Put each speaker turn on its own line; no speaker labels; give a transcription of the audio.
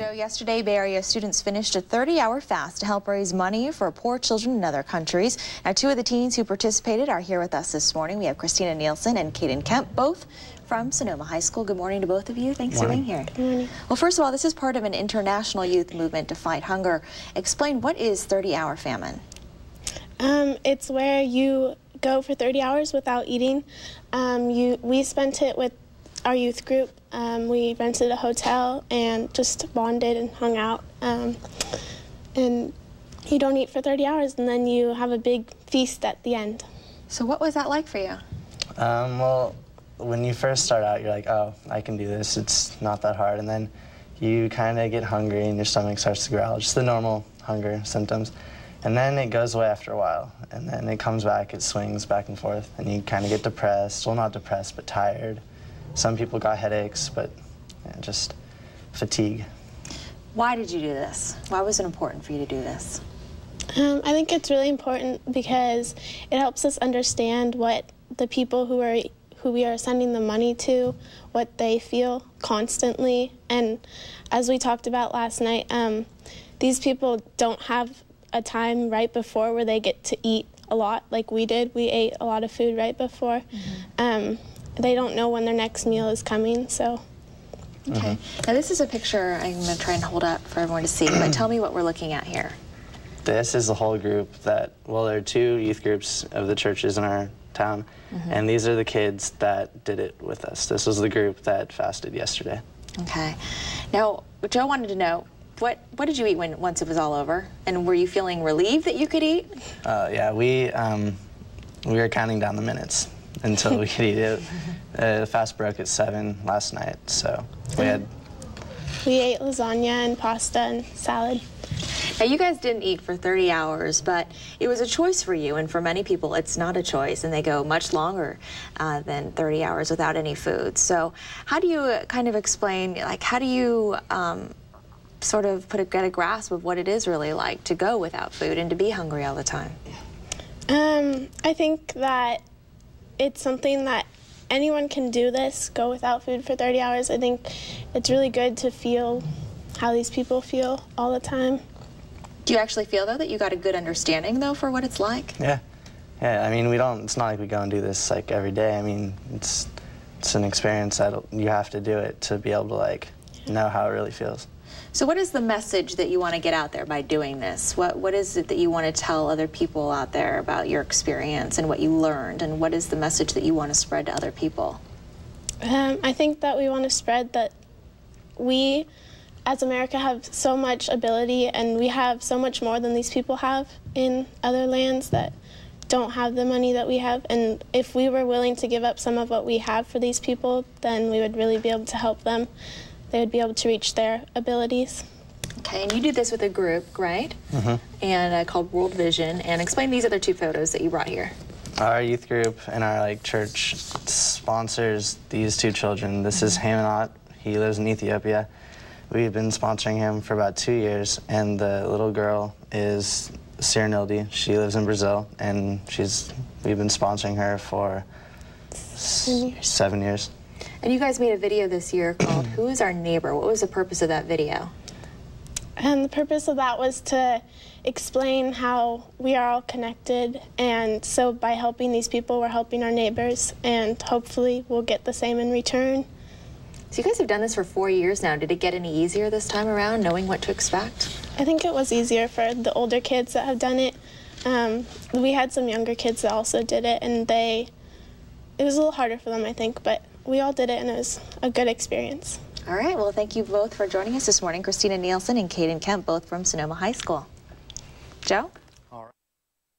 Joe, yesterday Bay Area students finished a 30-hour fast to help raise money for poor children in other countries. Now, two of the teens who participated are here with us this morning. We have Kristina and Kaiden, both from Sonoma High School. Good morning to both of you. Thanks for being here.
Good morning.
Well, first of all, this is part of an international youth movement to fight hunger. Explain, what is 30-hour famine?
It's where you go for 30 hours without eating. We spent it with our youth group. We rented a hotel and just bonded and hung out. And you don't eat for 30 hours, and then you have a big feast at the end.
So what was that like for you?
Well, when you first start out, you're like, oh, I can do this. It's not that hard. And then you kind of get hungry and your stomach starts to growl, just the normal hunger symptoms. And then it goes away after a while. And then it comes back, it swings back and forth, and you kind of get depressed. Well, not depressed, but tired. Some people got headaches, but yeah, just fatigue.
Why did you do this? Why was it important for you to do this?
I think it's really important because it helps us understand what the people who we are sending the money to, what they feel constantly. And as we talked about last night, these people don't have a time right before where they get to eat a lot like we did. We ate a lot of food right before. They don't know when their next meal is coming, so.
Okay. Now this is a picture I'm going to try and hold up for everyone to see, but tell me what we're looking at here.
This is the whole group that, well, there are two youth groups of the churches in our town, and these are the kids that did it with us. This was the group that fasted yesterday. Okay.
Now, Joe wanted to know, what did you eat once it was all over? And were you feeling relieved that you could eat?
Yeah, we were counting down the minutes until we could eat it. The fast broke at 7 last night, so
we ate lasagna and pasta and salad.
Now, you guys didn't eat for 30 hours, but it was a choice for you, and for many people it's not a choice, and they go much longer than 30 hours without any food. So how do you kind of explain, like, how do you sort of get a grasp of what it is really like to go without food and to be hungry all the time?
I think that it's something that anyone can do this, go without food for 30 hours. I think it's really good to feel how these people feel all the time.
Do you actually feel, though, that you got a good understanding, though, for what it's like?
Yeah. Yeah, I mean, it's not like we go and do this, like, every day. I mean, it's an experience that you have to do it to be able to, like, know how it really feels.
So what is the message that you want to get out there by doing this? What is it that you want to tell other people out there about your experience and what you learned, and what is the message that you want to spread to other people?
I think that we want to spread that we, as America, have so much ability, and we have so much more than these people have in other lands that don't have the money that we have. And if we were willing to give up some of what we have for these people, then we would really be able to help them. They would be able to reach their abilities.
Okay, and you did this with a group, right? And called World Vision. And explain these other two photos that you brought here.
Our youth group and our church sponsors these two children. This is Hamanot. He lives in Ethiopia. We've been sponsoring him for about 2 years, and the little girl is Cyrinilde. She lives in Brazil, and we've been sponsoring her for 7 years.
And you guys made a video this year called Who is Our Neighbor? What was the purpose of that video?
And the purpose of that was to explain how we are all connected, and so by helping these people, we're helping our neighbors, and hopefully we'll get the same in return.
So you guys have done this for 4 years now. Did it get any easier this time around, knowing what to expect?
I think it was easier for the older kids that have done it. We had some younger kids that also did it, and it was a little harder for them, I think, but we all did it, and it was a good experience.
All right, well, thank you both for joining us this morning. Kristina and Kaiden, both from Sonoma High School. Joe?